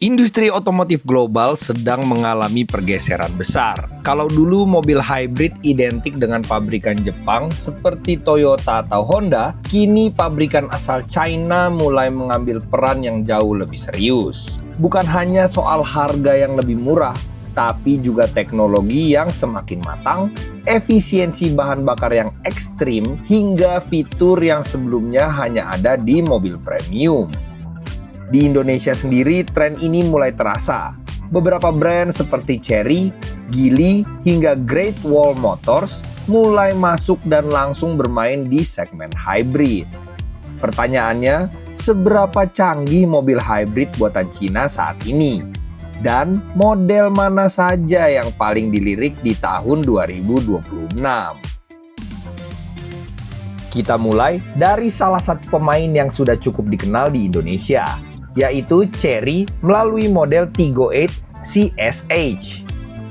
Industri otomotif global sedang mengalami pergeseran besar. Kalau dulu mobil hybrid identik dengan pabrikan Jepang seperti Toyota atau Honda, kini pabrikan asal China mulai mengambil peran yang jauh lebih serius. Bukan hanya soal harga yang lebih murah, tapi juga teknologi yang semakin matang, efisiensi bahan bakar yang ekstrim, hingga fitur yang sebelumnya hanya ada di mobil premium. Di Indonesia sendiri, tren ini mulai terasa. Beberapa brand seperti Chery, Geely, hingga Great Wall Motors mulai masuk dan langsung bermain di segmen hybrid. Pertanyaannya, seberapa canggih mobil hybrid buatan Cina saat ini? Dan model mana saja yang paling dilirik di tahun 2026? Kita mulai dari salah satu pemain yang sudah cukup dikenal di Indonesia, yaitu Chery melalui model Tiggo 8 CSH.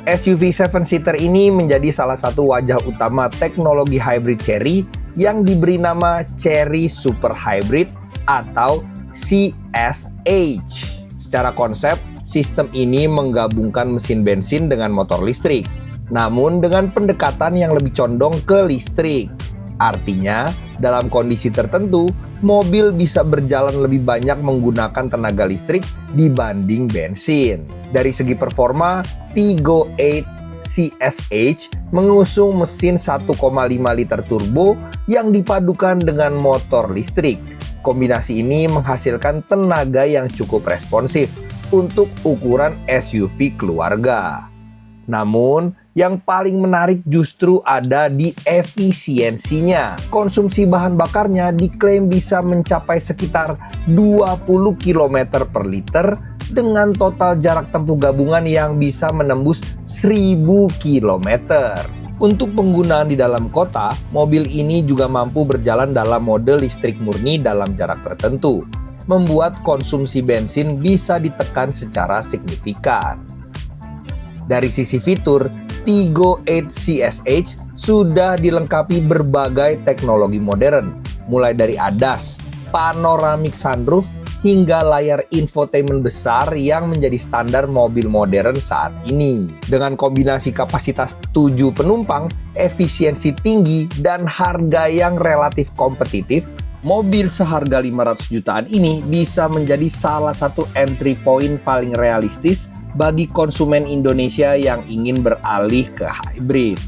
SUV 7-seater ini menjadi salah satu wajah utama teknologi hybrid Chery yang diberi nama Chery Super Hybrid atau CSH. Secara konsep, sistem ini menggabungkan mesin bensin dengan motor listrik, namun dengan pendekatan yang lebih condong ke listrik. Artinya, dalam kondisi tertentu, mobil bisa berjalan lebih banyak menggunakan tenaga listrik dibanding bensin. Dari segi performa, Tiggo 8 CSH mengusung mesin 1,5 liter turbo yang dipadukan dengan motor listrik. Kombinasi ini menghasilkan tenaga yang cukup responsif untuk ukuran SUV keluarga. Namun, yang paling menarik justru ada di efisiensinya. Konsumsi bahan bakarnya diklaim bisa mencapai sekitar 20 km per liter dengan total jarak tempuh gabungan yang bisa menembus 1000 km. Untuk penggunaan di dalam kota, mobil ini juga mampu berjalan dalam mode listrik murni dalam jarak tertentu, membuat konsumsi bensin bisa ditekan secara signifikan. Dari sisi fitur, Tiggo 8 CSH sudah dilengkapi berbagai teknologi modern, mulai dari ADAS, panoramic sunroof, hingga layar infotainment besar yang menjadi standar mobil modern saat ini. Dengan kombinasi kapasitas 7 penumpang, efisiensi tinggi, dan harga yang relatif kompetitif, mobil seharga 500 jutaan ini bisa menjadi salah satu entry point paling realistis bagi konsumen Indonesia yang ingin beralih ke hybrid.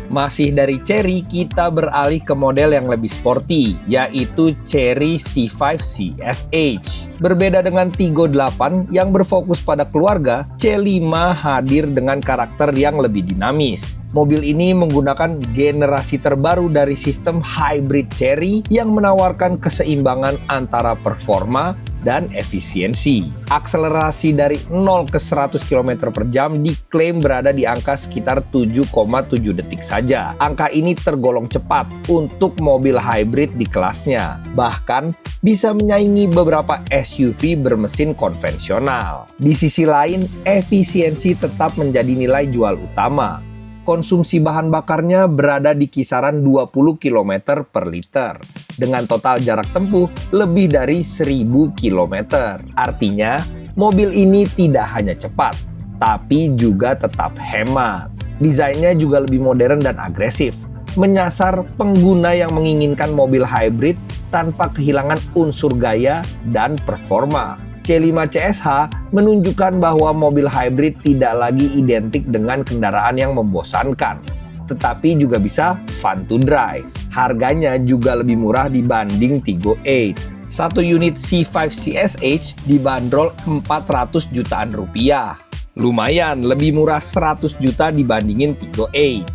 Masih dari Chery, kita beralih ke model yang lebih sporty, yaitu Chery C5 CSH. Berbeda dengan Tiggo 8 yang berfokus pada keluarga, C5 hadir dengan karakter yang lebih dinamis. Mobil ini menggunakan generasi terbaru dari sistem hybrid Chery yang menawarkan keseimbangan antara performa dan efisiensi. Akselerasi dari 0 ke 100 km per jam diklaim berada di angka sekitar 7,7 detik saja. Angka ini tergolong cepat untuk mobil hybrid di kelasnya. Bahkan bisa menyaingi beberapa SUV bermesin konvensional. Di sisi lain, efisiensi tetap menjadi nilai jual utama. Konsumsi bahan bakarnya berada di kisaran 20 km per liter dengan total jarak tempuh lebih dari 1000 km. Artinya, mobil ini tidak hanya cepat, tapi juga tetap hemat. Desainnya juga lebih modern dan agresif, menyasar pengguna yang menginginkan mobil hybrid tanpa kehilangan unsur gaya dan performa. C5 CSH menunjukkan bahwa mobil hybrid tidak lagi identik dengan kendaraan yang membosankan, tetapi juga bisa fun to drive. Harganya juga lebih murah dibanding Tiggo 8. Satu unit C5 CSH dibanderol 400 jutaan rupiah. Lumayan lebih murah 100 juta dibandingin Tiggo 8.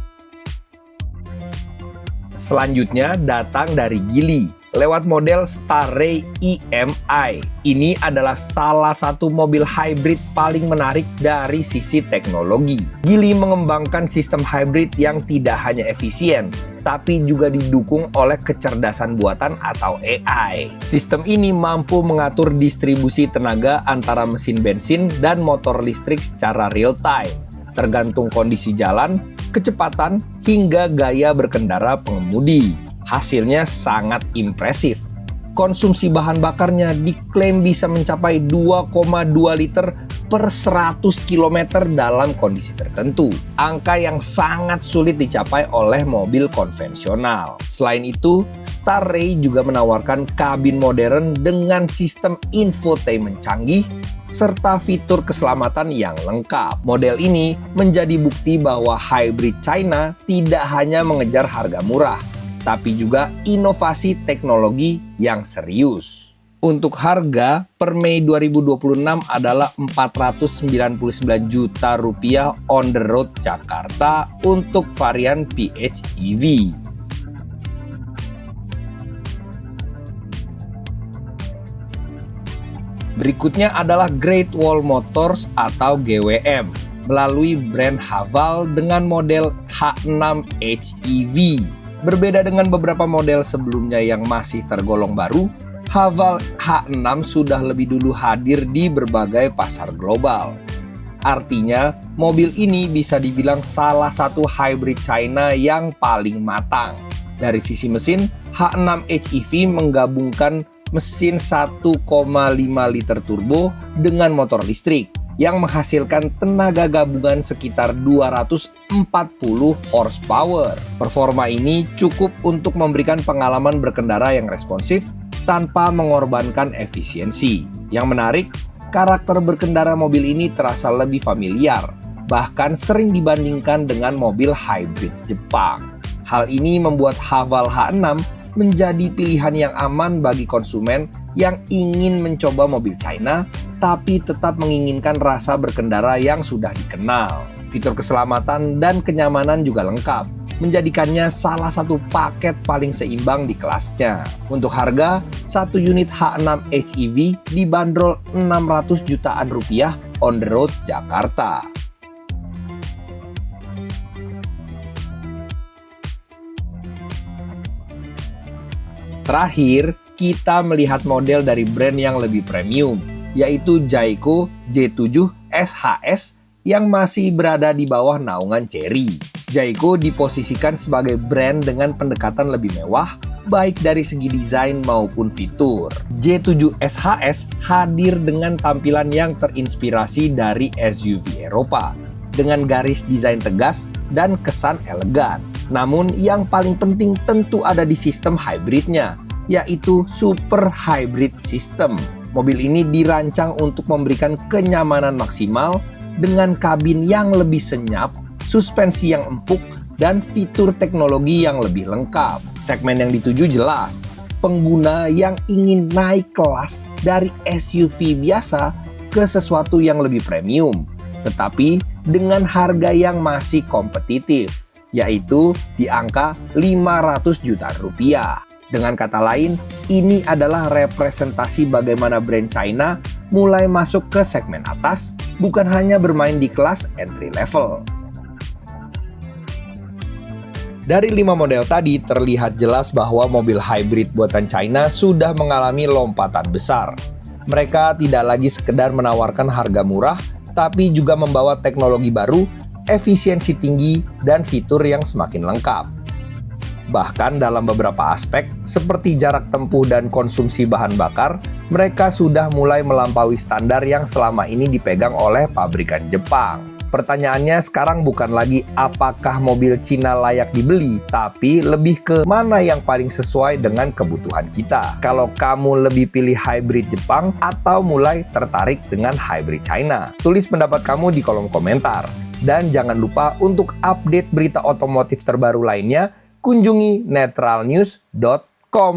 Selanjutnya datang dari Geely lewat model Starray EM-i. Ini adalah salah satu mobil hybrid paling menarik dari sisi teknologi. Geely mengembangkan sistem hybrid yang tidak hanya efisien, tapi juga didukung oleh kecerdasan buatan atau AI. Sistem ini mampu mengatur distribusi tenaga antara mesin bensin dan motor listrik secara real time, tergantung kondisi jalan, kecepatan, hingga gaya berkendara pengemudi. Hasilnya sangat impresif. Konsumsi bahan bakarnya diklaim bisa mencapai 2,2 liter per 100 km dalam kondisi tertentu. Angka yang sangat sulit dicapai oleh mobil konvensional. Selain itu, Starray juga menawarkan kabin modern dengan sistem infotainment canggih serta fitur keselamatan yang lengkap. Model ini menjadi bukti bahwa hybrid China tidak hanya mengejar harga murah, tapi juga inovasi teknologi yang serius. Untuk harga, per Mei 2026 adalah Rp499 juta on the road Jakarta untuk varian PHEV. Berikutnya adalah Great Wall Motors atau GWM melalui brand Haval dengan model H6 HEV. Berbeda dengan beberapa model sebelumnya yang masih tergolong baru, Haval H6 sudah lebih dulu hadir di berbagai pasar global. Artinya, mobil ini bisa dibilang salah satu hybrid China yang paling matang. Dari sisi mesin, H6 HEV menggabungkan mesin 1,5 liter turbo dengan motor listrik yang menghasilkan tenaga gabungan sekitar 240 horsepower. Performa ini cukup untuk memberikan pengalaman berkendara yang responsif tanpa mengorbankan efisiensi. Yang menarik, karakter berkendara mobil ini terasa lebih familiar, bahkan sering dibandingkan dengan mobil hybrid Jepang. Hal ini membuat Haval H6 menjadi pilihan yang aman bagi konsumen yang ingin mencoba mobil China, tapi tetap menginginkan rasa berkendara yang sudah dikenal. Fitur keselamatan dan kenyamanan juga lengkap, menjadikannya salah satu paket paling seimbang di kelasnya. Untuk harga, satu unit H6 HEV dibanderol 600 jutaan rupiah on the road Jakarta. Terakhir, kita melihat model dari brand yang lebih premium, yaitu Jayco J7 SHS yang masih berada di bawah naungan Chery. Jayco diposisikan sebagai brand dengan pendekatan lebih mewah, baik dari segi desain maupun fitur. J7 SHS hadir dengan tampilan yang terinspirasi dari SUV Eropa, dengan garis desain tegas dan kesan elegan. Namun yang paling penting tentu ada di sistem hybridnya, yaitu Super Hybrid System. Mobil ini dirancang untuk memberikan kenyamanan maksimal dengan kabin yang lebih senyap, suspensi yang empuk, dan fitur teknologi yang lebih lengkap. Segmen yang dituju jelas, pengguna yang ingin naik kelas dari SUV biasa ke sesuatu yang lebih premium, tetapi dengan harga yang masih kompetitif, yaitu di angka 500 juta rupiah. Dengan kata lain, ini adalah representasi bagaimana brand China mulai masuk ke segmen atas, bukan hanya bermain di kelas entry level. Dari 5 model tadi, terlihat jelas bahwa mobil hybrid buatan China sudah mengalami lompatan besar. Mereka tidak lagi sekedar menawarkan harga murah, tapi juga membawa teknologi baru, efisiensi tinggi, dan fitur yang semakin lengkap. Bahkan dalam beberapa aspek, seperti jarak tempuh dan konsumsi bahan bakar, mereka sudah mulai melampaui standar yang selama ini dipegang oleh pabrikan Jepang. Pertanyaannya sekarang bukan lagi apakah mobil Cina layak dibeli, tapi lebih ke mana yang paling sesuai dengan kebutuhan kita. Kalau kamu lebih pilih hybrid Jepang atau mulai tertarik dengan hybrid China? Tulis pendapat kamu di kolom komentar. Dan jangan lupa untuk update berita otomotif terbaru lainnya, kunjungi netralnews.com.